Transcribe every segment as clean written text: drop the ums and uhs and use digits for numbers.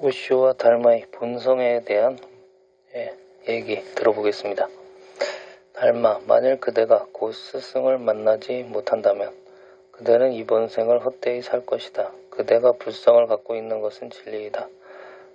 우쇼와 달마의 본성에 대한 얘기 들어보겠습니다. 달마, 만일 그대가 곧 스승을 만나지 못한다면 그대는 이번 생을 헛되이 살 것이다. 그대가 불성을 갖고 있는 것은 진리이다.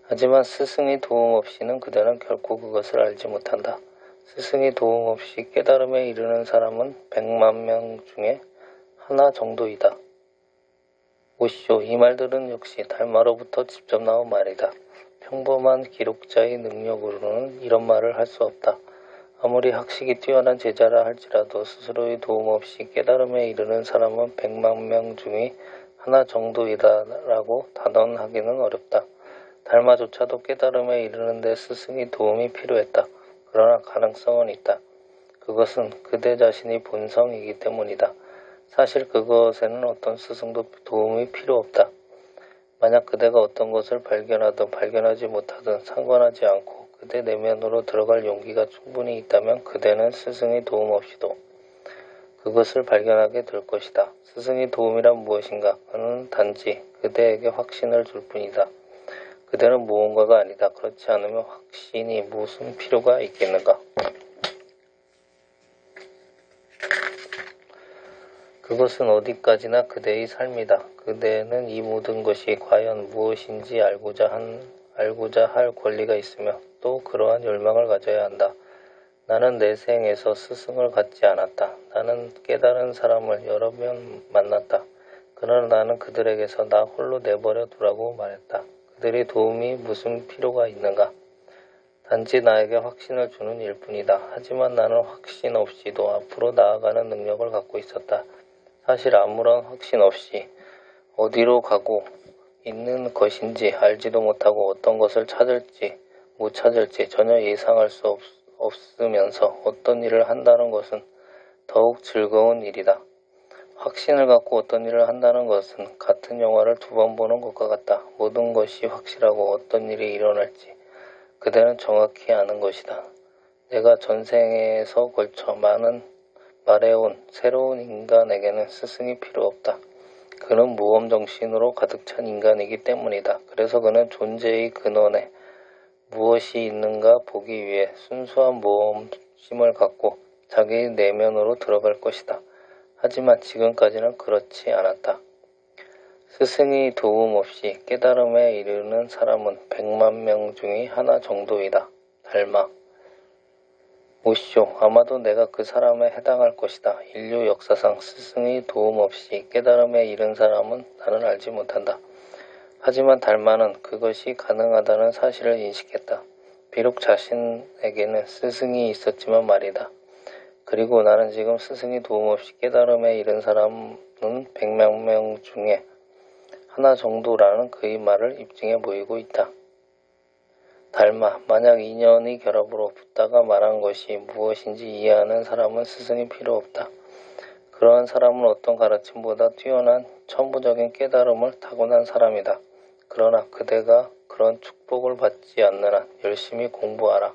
하지만 스승의 도움 없이는 그대는 결코 그것을 알지 못한다. 스승의 도움 없이 깨달음에 이르는 사람은 100만 명 중에 하나 정도이다. 오쇼, 이 말들은 역시 달마로부터 직접 나온 말이다. 평범한 기록자의 능력으로는 이런 말을 할 수 없다. 아무리 학식이 뛰어난 제자라 할지라도 스스로의 도움 없이 깨달음에 이르는 사람은 100만 명 중에 하나 정도이다라고 단언하기는 어렵다. 달마조차도 깨달음에 이르는데 스승의 도움이 필요했다. 그러나 가능성은 있다. 그것은 그대 자신의 본성이기 때문이다. 사실 그것에는 어떤 스승도 도움이 필요 없다. 만약 그대가 어떤 것을 발견하든 발견하지 못하든 상관하지 않고 그대 내면으로 들어갈 용기가 충분히 있다면 그대는 스승의 도움 없이도 그것을 발견하게 될 것이다. 스승의 도움이란 무엇인가? 그는 단지 그대에게 확신을 줄 뿐이다. 그대는 무언가가 아니다. 그렇지 않으면 확신이 무슨 필요가 있겠는가? 그것은 어디까지나 그대의 삶이다. 그대는 이 모든 것이 과연 무엇인지 알고자 할 권리가 있으며 또 그러한 열망을 가져야 한다. 나는 내 생에서 스승을 갖지 않았다. 나는 깨달은 사람을 여러 명 만났다. 그러나 나는 그들에게서 나 홀로 내버려 두라고 말했다. 그들의 도움이 무슨 필요가 있는가? 단지 나에게 확신을 주는 일뿐이다. 하지만 나는 확신 없이도 앞으로 나아가는 능력을 갖고 있었다. 사실 아무런 확신 없이 어디로 가고 있는 것인지 알지도 못하고 어떤 것을 찾을지 못 찾을지 전혀 예상할 수 없으면서 어떤 일을 한다는 것은 더욱 즐거운 일이다. 확신을 갖고 어떤 일을 한다는 것은 같은 영화를 2번 보는 것과 같다. 모든 것이 확실하고 어떤 일이 일어날지 그대는 정확히 아는 것이다. 내가 전생에서 걸쳐 말해온 새로운 인간에게는 스승이 필요 없다. 그는 모험정신으로 가득 찬 인간이기 때문이다. 그래서 그는 존재의 근원에 무엇이 있는가 보기 위해 순수한 모험심을 갖고 자기의 내면으로 들어갈 것이다. 하지만 지금까지는 그렇지 않았다. 스승의 도움 없이 깨달음에 이르는 사람은 100만 명 중에 하나 정도이다. 달마. 오쇼, 아마도 내가 그 사람에 해당할 것이다. 인류 역사상 스승의 도움 없이 깨달음에 이른 사람은 나는 알지 못한다. 하지만 달마는 그것이 가능하다는 사실을 인식했다. 비록 자신에게는 스승이 있었지만 말이다. 그리고 나는 지금 스승의 도움 없이 깨달음에 이른 사람은 100만 명 중에 하나 정도라는 그의 말을 입증해 보이고 있다. 달마, 만약 인연의 결합으로 붙다가 말한 것이 무엇인지 이해하는 사람은 스승이 필요 없다. 그러한 사람은 어떤 가르침보다 뛰어난 천부적인 깨달음을 타고난 사람이다. 그러나 그대가 그런 축복을 받지 않는 한 열심히 공부하라.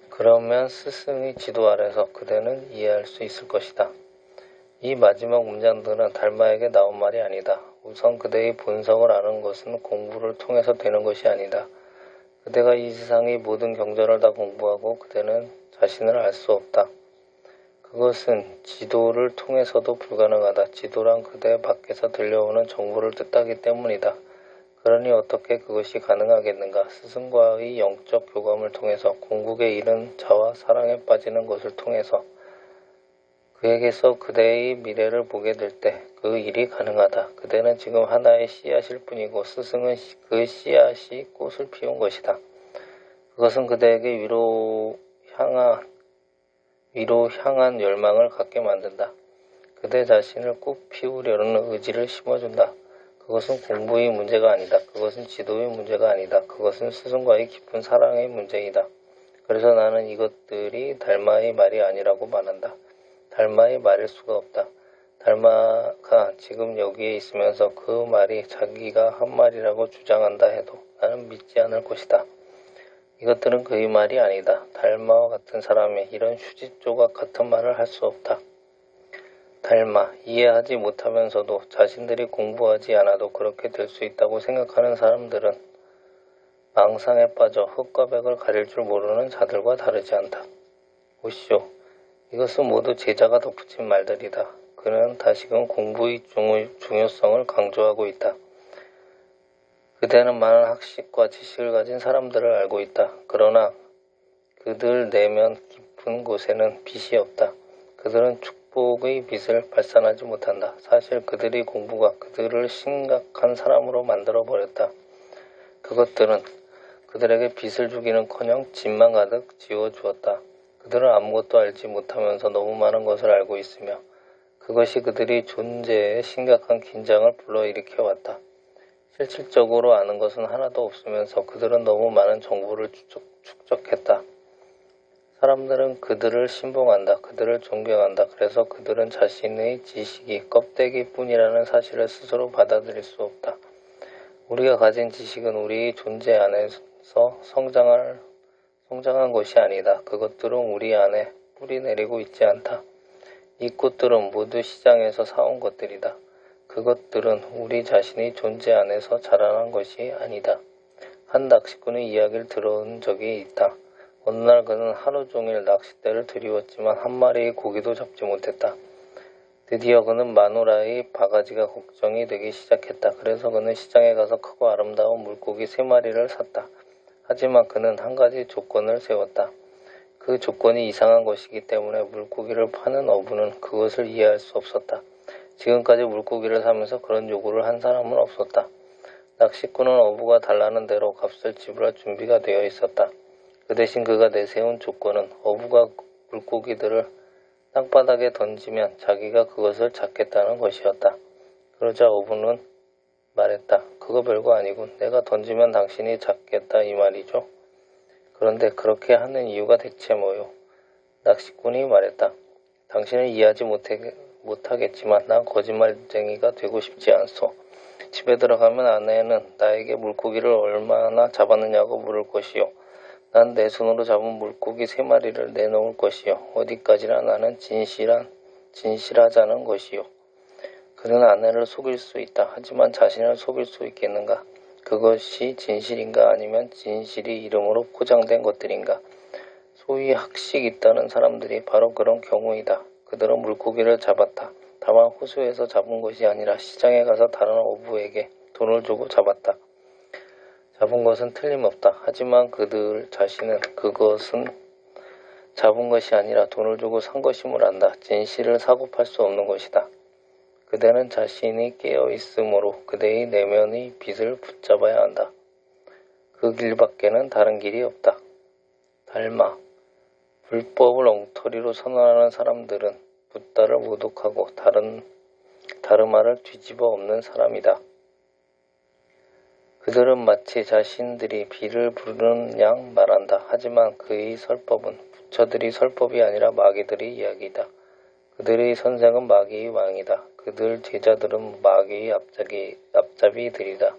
그러면 스승의 지도 아래서 그대는 이해할 수 있을 것이다. 이 마지막 문장들은 달마에게 나온 말이 아니다. 우선 그대의 본성을 아는 것은 공부를 통해서 되는 것이 아니다. 그대가 이 세상의 모든 경전을 다 공부하고 그대는 자신을 알 수 없다. 그것은 지도를 통해서도 불가능하다. 지도란 그대 밖에서 들려오는 정보를 뜻하기 때문이다. 그러니 어떻게 그것이 가능하겠는가? 스승과의 영적 교감을 통해서 궁극에 이른 자와 사랑에 빠지는 것을 통해서 그에게서 그대의 미래를 보게 될 때 그 일이 가능하다. 그대는 지금 하나의 씨앗일 뿐이고 스승은 그 씨앗이 꽃을 피운 것이다. 그것은 그대에게 위로 향한 열망을 갖게 만든다. 그대 자신을 꼭 피우려는 의지를 심어준다. 그것은 공부의 문제가 아니다. 그것은 지도의 문제가 아니다. 그것은 스승과의 깊은 사랑의 문제이다. 그래서 나는 이것들이 달마의 말이 아니라고 말한다. 달마의 말일 수가 없다. 달마가 지금 여기에 있으면서 그 말이 자기가 한 말이라고 주장한다 해도 나는 믿지 않을 것이다. 이것들은 그의 말이 아니다. 달마와 같은 사람이 이런 휴지 조각 같은 말을 할 수 없다. 달마, 이해하지 못하면서도 자신들이 공부하지 않아도 그렇게 될 수 있다고 생각하는 사람들은 망상에 빠져 흙과 백을 가릴 줄 모르는 자들과 다르지 않다. 보시오. 이것은 모두 제자가 덧붙인 말들이다. 그는 다시금 공부의 중요성을 강조하고 있다. 그대는 많은 학식과 지식을 가진 사람들을 알고 있다. 그러나 그들 내면 깊은 곳에는 빛이 없다. 그들은 축복의 빛을 발산하지 못한다. 사실 그들의 공부가 그들을 심각한 사람으로 만들어버렸다. 그것들은 그들에게 빛을 주기는커녕 짐만 가득 지워주었다. 그들은 아무것도 알지 못하면서 너무 많은 것을 알고 있으며 그것이 그들의 존재에 심각한 긴장을 불러일으켜왔다. 실질적으로 아는 것은 하나도 없으면서 그들은 너무 많은 정보를 축적했다. 사람들은 그들을 신봉한다. 그들을 존경한다. 그래서 그들은 자신의 지식이 껍데기뿐이라는 사실을 스스로 받아들일 수 없다. 우리가 가진 지식은 우리의 존재 안에서 성장한 것이 아니다. 그것들은 우리 안에 뿌리 내리고 있지 않다. 이 꽃들은 모두 시장에서 사온 것들이다. 그것들은 우리 자신의 존재 안에서 자라난 것이 아니다. 한 낚시꾼의 이야기를 들어온 적이 있다. 어느 날 그는 하루 종일 낚싯대를 들이웠지만 한 마리의 고기도 잡지 못했다. 드디어 그는 마누라의 바가지가 걱정이 되기 시작했다. 그래서 그는 시장에 가서 크고 아름다운 물고기 3마리를 샀다. 하지만 그는 한 가지 조건을 세웠다. 그 조건이 이상한 것이기 때문에 물고기를 파는 어부는 그것을 이해할 수 없었다. 지금까지 물고기를 사면서 그런 요구를 한 사람은 없었다. 낚시꾼은 어부가 달라는 대로 값을 지불할 준비가 되어 있었다. 그 대신 그가 내세운 조건은 어부가 물고기들을 땅바닥에 던지면 자기가 그것을 잡겠다는 것이었다. 그러자 어부는 말했다. 그거 별거 아니군. 내가 던지면 당신이 잡겠다 이 말이죠. 그런데 그렇게 하는 이유가 대체 뭐요? 낚시꾼이 말했다. 당신은 이해하지 못하겠지만 난 거짓말쟁이가 되고 싶지 않소. 집에 들어가면 아내는 나에게 물고기를 얼마나 잡았느냐고 물을 것이요. 난 내 손으로 잡은 물고기 3마리를 내놓을 것이요. 어디까지나 나는 진실하자는 것이요. 그는 아내를 속일 수 있다. 하지만 자신을 속일 수 있겠는가? 그것이 진실인가 아니면 진실이 이름으로 포장된 것들인가? 소위 학식 있다는 사람들이 바로 그런 경우이다. 그들은 물고기를 잡았다. 다만 호수에서 잡은 것이 아니라 시장에 가서 다른 어부에게 돈을 주고 잡았다. 잡은 것은 틀림없다. 하지만 그들 자신은 그것은 잡은 것이 아니라 돈을 주고 산 것임을 안다. 진실을 사고 팔 수 없는 것이다. 그대는 자신이 깨어있으므로 그대의 내면의 빛을 붙잡아야 한다. 그 길밖에는 다른 길이 없다. 달마. 불법을 엉터리로 선언하는 사람들은 붓다를 모독하고 다르마를 뒤집어 엎는 사람이다. 그들은 마치 자신들이 비를 부르는 양 말한다. 하지만 그의 설법은 부처들의 설법이 아니라 마귀들의 이야기이다. 그들의 선생은 마귀의 왕이다. 그들 제자들은 마귀의 앞잡이들이다.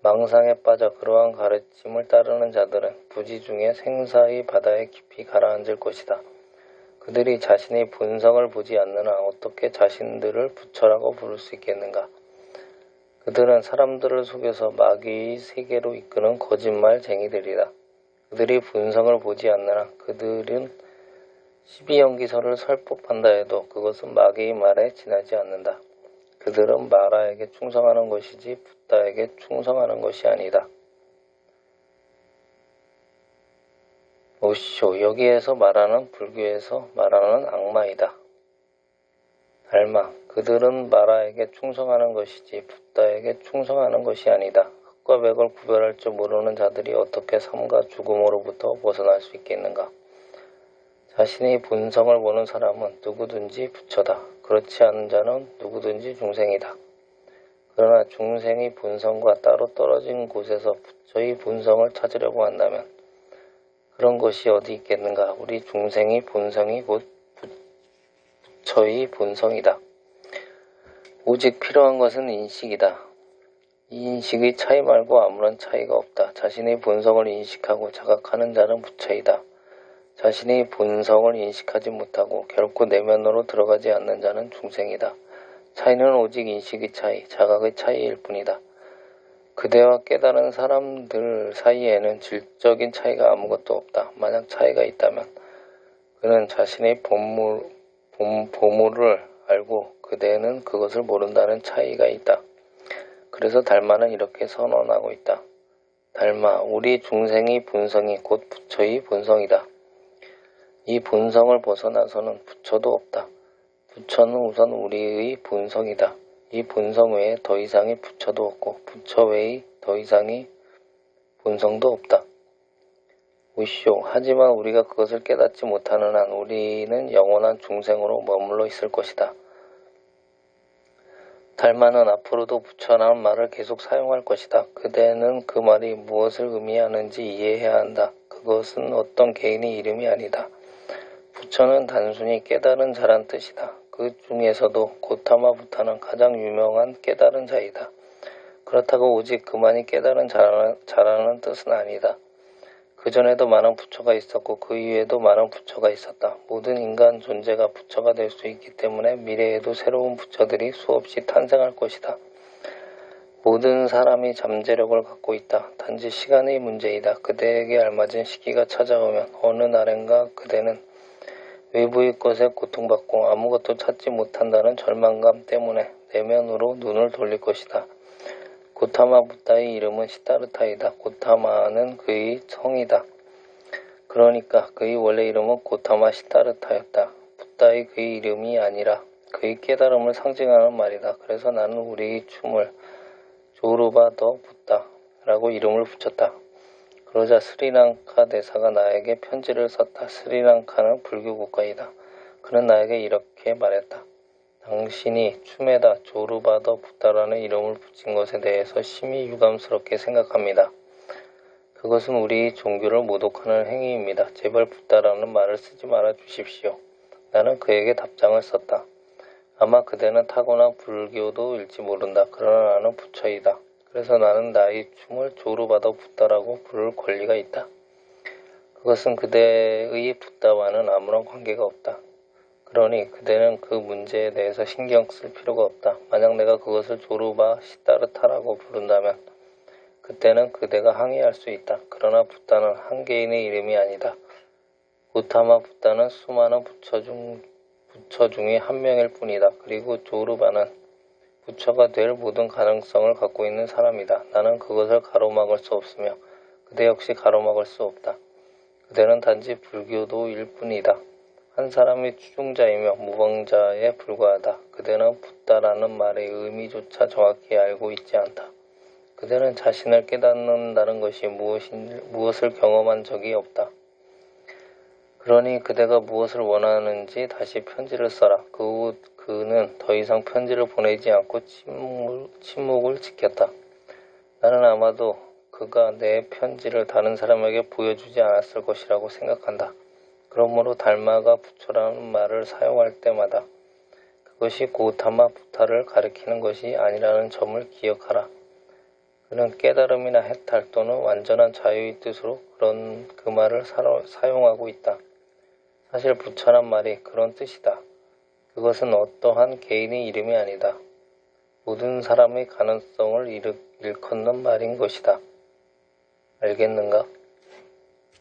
망상에 빠져 그러한 가르침을 따르는 자들은 부지 중에 생사의 바다에 깊이 가라앉을 것이다. 그들이 자신의 본성을 보지 않느나 어떻게 자신들을 부처라고 부를 수 있겠는가? 그들은 사람들을 속여서 마귀의 세계로 이끄는 거짓말쟁이들이다. 그들이 본성을 보지 않느나 그들은 12연기설을 설법한다 해도 그것은 마귀의 말에 지나지 않는다. 그들은 마라에게 충성하는 것이지 붓다에게 충성하는 것이 아니다. 오쇼, 여기에서 말하는 불교에서 말하는 악마이다. 달마, 그들은 마라에게 충성하는 것이지 붓다에게 충성하는 것이 아니다. 흙과 백을 구별할 줄 모르는 자들이 어떻게 삶과 죽음으로부터 벗어날 수 있겠는가? 자신의 본성을 보는 사람은 누구든지 부처다. 그렇지 않은 자는 누구든지 중생이다. 그러나 중생의 본성과 따로 떨어진 곳에서 부처의 본성을 찾으려고 한다면 그런 것이 어디 있겠는가? 우리 중생의 본성이 곧 부처의 본성이다. 오직 필요한 것은 인식이다. 이 인식의 차이 말고 아무런 차이가 없다. 자신의 본성을 인식하고 자각하는 자는 부처이다. 자신의 본성을 인식하지 못하고 결코 내면으로 들어가지 않는 자는 중생이다. 차이는 오직 인식의 차이, 자각의 차이일 뿐이다. 그대와 깨달은 사람들 사이에는 질적인 차이가 아무것도 없다. 만약 차이가 있다면 그는 자신의 보물을 알고 그대는 그것을 모른다는 차이가 있다. 그래서 달마는 이렇게 선언하고 있다. 달마, 우리 중생의 본성이 곧 부처의 본성이다. 이 본성을 벗어나서는 부처도 없다. 부처는 우선 우리의 본성이다. 이 본성 외에 더 이상의 부처도 없고 부처 외의 더 이상의 본성도 없다. 우쇼, 하지만 우리가 그것을 깨닫지 못하는 한 우리는 영원한 중생으로 머물러 있을 것이다. 달마는 앞으로도 부처라는 말을 계속 사용할 것이다. 그대는 그 말이 무엇을 의미하는지 이해해야 한다. 그것은 어떤 개인의 이름이 아니다. 부처는 단순히 깨달은 자란 뜻이다. 그 중에서도 고타마 부타는 가장 유명한 깨달은 자이다. 그렇다고 오직 그만이 깨달은 자라는 뜻은 아니다. 그전에도 많은 부처가 있었고 그 이후에도 많은 부처가 있었다. 모든 인간 존재가 부처가 될 수 있기 때문에 미래에도 새로운 부처들이 수없이 탄생할 것이다. 모든 사람이 잠재력을 갖고 있다. 단지 시간의 문제이다. 그대에게 알맞은 시기가 찾아오면 어느 날엔가 그대는 외부의 것에 고통받고 아무것도 찾지 못한다는 절망감 때문에 내면으로 눈을 돌릴 것이다. 고타마 부타의 이름은 시타르타이다. 고타마는 그의 성이다. 그러니까 그의 원래 이름은 고타마 시타르타였다. 부타의 그의 이름이 아니라 그의 깨달음을 상징하는 말이다. 그래서 나는 우리의 춤을 조르바 더 부타라고 이름을 붙였다. 그러자 스리랑카 대사가 나에게 편지를 썼다. 스리랑카는 불교 국가이다. 그는 나에게 이렇게 말했다. 당신이 춤에다 조르바더 부타라는 이름을 붙인 것에 대해서 심히 유감스럽게 생각합니다. 그것은 우리 종교를 모독하는 행위입니다. 제발 부타라는 말을 쓰지 말아 주십시오. 나는 그에게 답장을 썼다. 아마 그대는 타고난 불교도일지 모른다. 그러나 나는 부처이다. 그래서 나는 나의 춤을 조르바더 부타라고 부를 권리가 있다. 그것은 그대의 부타와는 아무런 관계가 없다. 그러니 그대는 그 문제에 대해서 신경 쓸 필요가 없다. 만약 내가 그것을 조르바 시타르타라고 부른다면 그때는 그대가 항의할 수 있다. 그러나 부타는 한 개인의 이름이 아니다. 고타마 부타는 수많은 부처 중의 한 명일 뿐이다. 그리고 조르바는 부처가 될 모든 가능성을 갖고 있는 사람이다. 나는 그것을 가로막을 수 없으며 그대 역시 가로막을 수 없다. 그대는 단지 불교도일 뿐이다. 한 사람의 추종자이며 무방자에 불과하다. 그대는 부타라는 말의 의미조차 정확히 알고 있지 않다. 그대는 자신을 깨닫는다는 것이 무엇을 경험한 적이 없다. 그러니 그대가 무엇을 원하는지 다시 편지를 써라. 그는 더 이상 편지를 보내지 않고 침묵을 지켰다. 나는 아마도 그가 내 편지를 다른 사람에게 보여주지 않았을 것이라고 생각한다. 그러므로 달마가 부처라는 말을 사용할 때마다 그것이 고타마 부타를 가리키는 것이 아니라는 점을 기억하라. 그는 깨달음이나 해탈 또는 완전한 자유의 뜻으로 그 말을 사용하고 있다. 사실 부처란 말이 그런 뜻이다. 그것은 어떠한 개인의 이름이 아니다. 모든 사람의 가능성을 일컫는 말인 것이다. 알겠는가?